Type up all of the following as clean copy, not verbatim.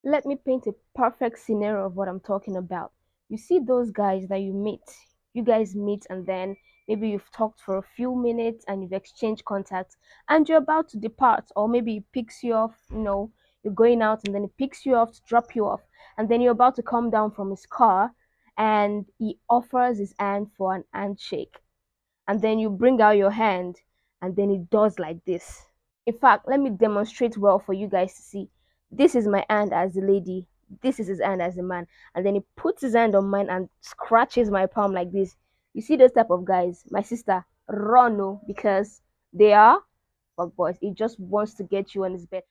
Let me paint a perfect scenario of what I'm talking about. You see those guys that you guys meet, and then maybe you've talked for a few minutes and you've exchanged contacts and you're about to depart, or maybe he picks you off, you're going out and then he picks you off to drop you off, and then you're about to come down from his car and he offers his hand for an handshake, and then you bring out your hand and then he does like this. In fact, let me demonstrate well for you guys to see. This is my hand as a lady. This is his hand as a man. And then he puts his hand on mine and scratches my palm like this. You see those type of guys, my sister, run no, because they are fuck boys. He just wants to get you on his bed.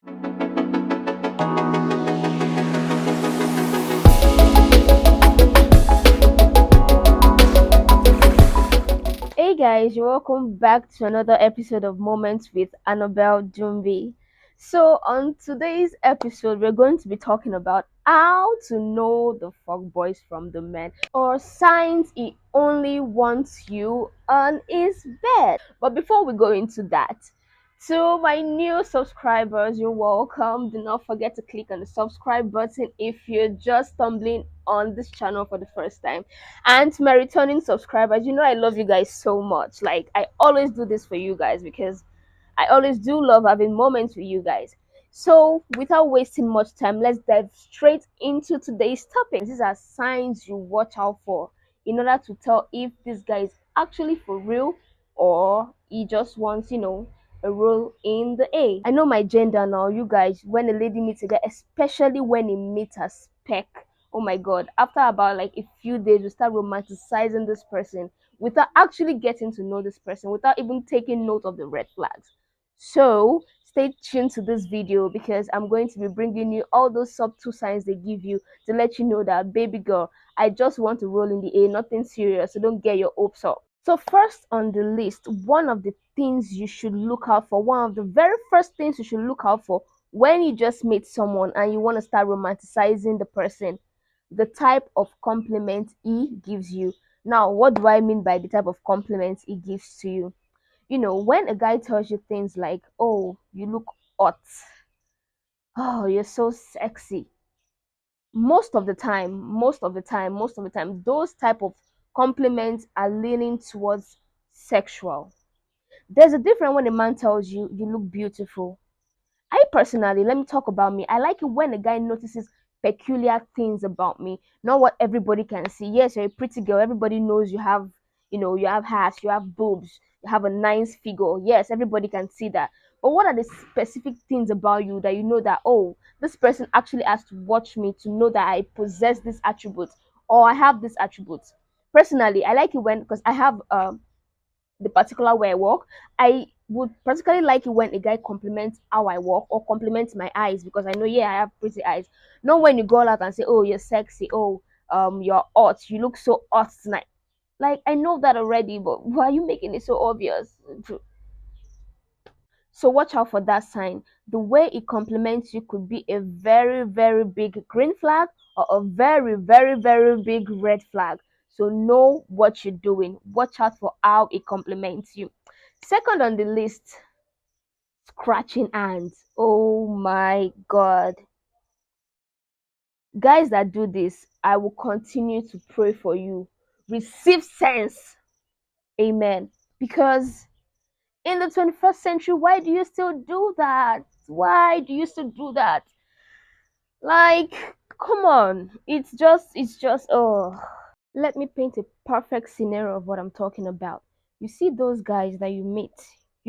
Hey guys, you're welcome back to another episode of Moments with Annabelle Dumbi. So, on today's episode, we're going to be talking about how to know the fuck boys from the men, or signs he only wants you on his bed. But before we go into that, to my new subscribers, you're welcome. Do not forget to click on the subscribe button if you're just stumbling on this channel for the first time. And to my returning subscribers, I love you guys so much. Like, I always do this for you guys because I always do love having moments with you guys. So, without wasting much time, let's dive straight into today's topic. These are signs you watch out for in order to tell if this guy is actually for real or he just wants, a role in the A. I know my gender now, you guys. When a lady meets a guy, especially when he meets a spec, oh my god, after about like a few days, we start romanticizing this person without actually getting to know this person, without even taking note of the red flags. So stay tuned to this video because I'm going to be bringing you all those subtle signs they give you to let you know that, baby girl, I just want to roll in the A, nothing serious, so don't get your hopes up. So first on the list, one of the things you should look out for, one of the very first things you should look out for when you just meet someone and you want to start romanticizing the person, the type of compliment he gives you. Now, what do I mean by the type of compliments he gives to you? When a guy tells you things like, oh, you look hot, oh, you're so sexy, most of the time, those type of compliments are leaning towards sexual. There's a difference when a man tells you you look beautiful. I personally, let me talk about me. I like it when a guy notices peculiar things about me, not what everybody can see. Yes, you're a pretty girl. Everybody knows you have ass, you have boobs, you have a nice figure. Yes, everybody can see that. But what are the specific things about you that you know that, oh, this person actually has to watch me to know that I possess this attribute or I have this attribute? Personally, I like it when, because I have the particular way I walk. I would particularly like it when a guy compliments how I walk or compliments my eyes, because I know, yeah, I have pretty eyes. Not when you go out and say, oh, you're sexy, oh, you're hot, you look so hot tonight. Like, I know that already, but why are you making it so obvious? So watch out for that sign. The way it compliments you could be a very, very big green flag or a very, very, very big red flag. So know what you're doing. Watch out for how it compliments you. Second on the list, scratching hands. Oh my god. Guys that do this, I will continue to pray for you. Receive sense. Amen. Because in the 21st century, why do you still do that? Why do you still do that? Like, come on. It's just, oh. Let me paint a perfect scenario of what I'm talking about. You see those guys that you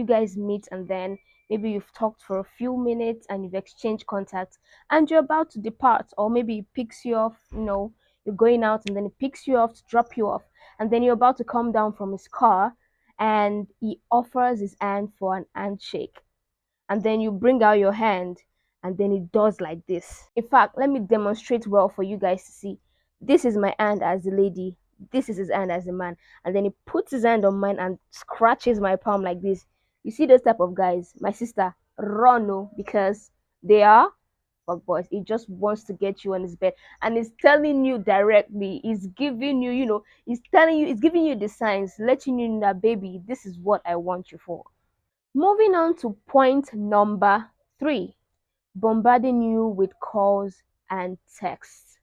guys meet, and then maybe you've talked for a few minutes and you've exchanged contacts and you're about to depart, or maybe he picks you off, you're going out and then he picks you off to drop you off, and then you're about to come down from his car and he offers his hand for an handshake, and then you bring out your hand and then it does like this. In fact, let me demonstrate well for you guys to see. This is my hand as a lady. This is his hand as a man. And then he puts his hand on mine and scratches my palm like this. You see those type of guys, my sister, run no, because they are fuck boys. He just wants to get you on his bed. And he's telling you directly, he's giving you, he's telling you, he's giving you the signs, letting you know that, baby, this is what I want you for. Moving on to point number 3, bombarding you with calls and text.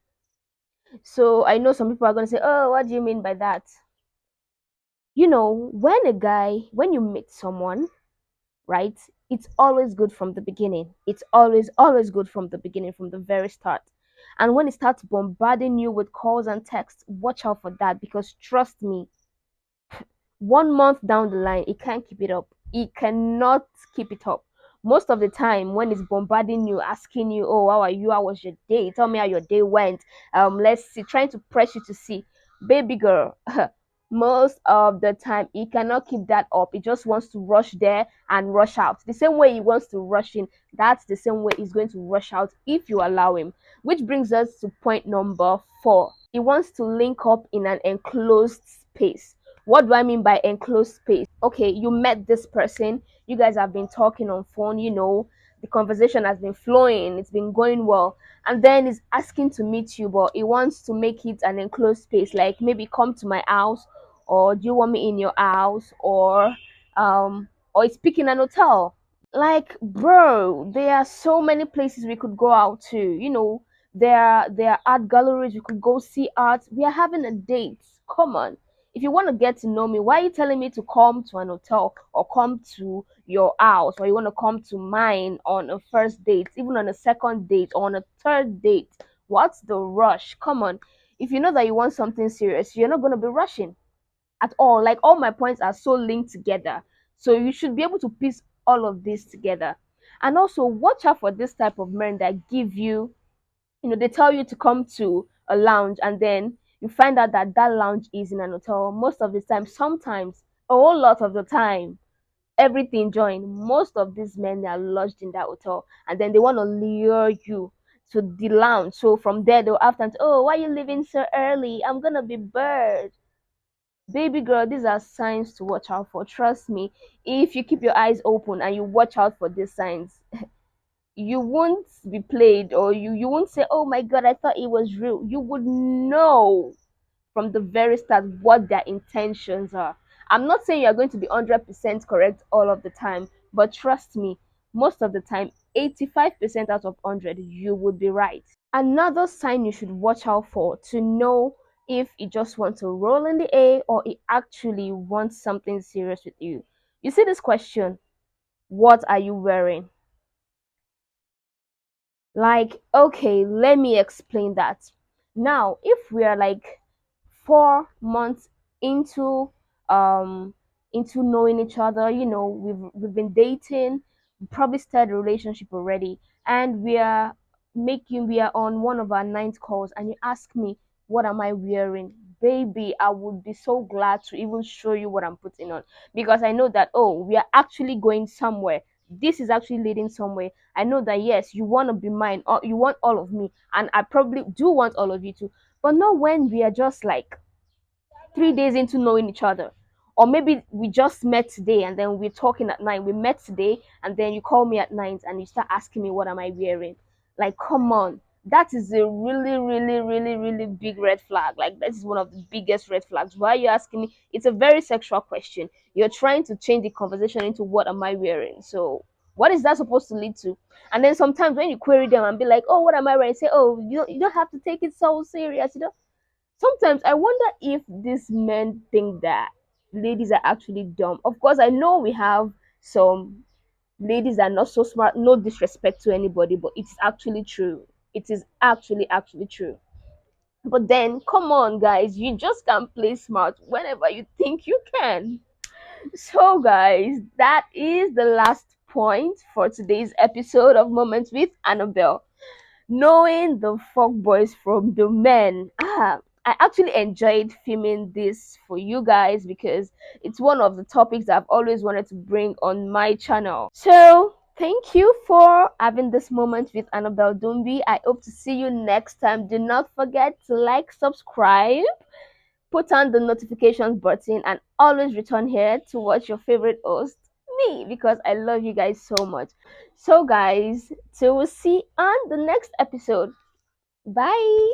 So I know some people are going to say, oh, what do you mean by that? When you meet someone, right? It's always good from the beginning. It's always good from the beginning, from the very start. And when it starts bombarding you with calls and texts, watch out for that, because trust me, 1 month down the line, it can't keep it up. It cannot keep it up. Most of the time, when it's bombarding you, asking you, "Oh, how are you? How was your day? Tell me how your day went." Let's see, trying to press you to see, baby girl. Most of the time, it cannot keep that up. It just wants to rush there and rush out. The same way he wants to rush in, that's the same way he's going to rush out if you allow him. Which brings us to point number 4. He wants to link up in an enclosed space. What do I mean by enclosed space? Okay, you met this person, you guys have been talking on phone, the conversation has been flowing, it's been going well, and then he's asking to meet you, but he wants to make it an enclosed space, like maybe come to my house, or do you want me in your house, or he's picking an hotel. Like, bro, there are so many places we could go out to. There are art galleries, we could go see art. We are having a date. Come on. If you want to get to know me, why are you telling me to come to an hotel or come to your house, or you want to come to mine on a first date, even on a second date or on a third date? What's the rush? Come on. If you know that you want something serious, you're not going to be rushing at all. Like, all my points are so linked together. So you should be able to piece all of this together. And also watch out for this type of men that give you, they tell you to come to a lounge, and then you find out that that lounge is in an hotel. Most of the time, sometimes, a whole lot of the time, everything joined. Most of these men, they are lodged in that hotel, and then they want to lure you to the lounge. So from there, they'll have time to, oh, why are you leaving so early? I'm gonna be bored. Baby girl, these are signs to watch out for. Trust me, if you keep your eyes open and you watch out for these signs, you won't be played, or you won't say, oh my god, I thought it was real. You would know from the very start what their intentions are. I'm not saying you're going to be 100% correct all of the time, but trust me, most of the time, 85% out of 100, you would be right. Another sign you should watch out for to know if he just wants to roll in the A, or he actually wants something serious with you. You see this question, what are you wearing? Like, okay, let me explain that. Now, if we are like 4 months into um knowing each other, we've been dating, we probably started a relationship already, and we are on one of our ninth calls, and you ask me, what am I wearing? Baby, I would be so glad to even show you what I'm putting on, because I know that, oh, we are actually going somewhere. This is actually leading somewhere. I know that, yes, you want to be mine, or you want all of me, and I probably do want all of you too, but not when we are just like 3 days into knowing each other. Or maybe we just met today, and then we're talking at night. We met today, and then you call me at night and you start asking me, what am I wearing? Like, come on. That is a really, really, really, really big red flag. Like, that is one of the biggest red flags. Why are you asking me? It's a very sexual question. You're trying to change the conversation into, what am I wearing? So what is that supposed to lead to? And then sometimes when you query them and be like, oh, what am I wearing? Say, oh, you don't have to take it so serious. Sometimes I wonder if these men think that ladies are actually dumb. Of course, I know we have some ladies that are not so smart. No disrespect to anybody, but it's actually true. It is actually true. But then, come on, guys, you just can't play smart whenever you think you can. So, guys, that is the last point for today's episode of Moments with Annabelle. Knowing the fuck boys from the men. I actually enjoyed filming this for you guys, because it's one of the topics I've always wanted to bring on my channel. So thank you for having this moment with Annabelle Dumbi. I hope to see you next time. Do not forget to like, subscribe, put on the notifications button, and always return here to watch your favorite host, me, because I love you guys so much. So, guys, till we'll see on the next episode. Bye.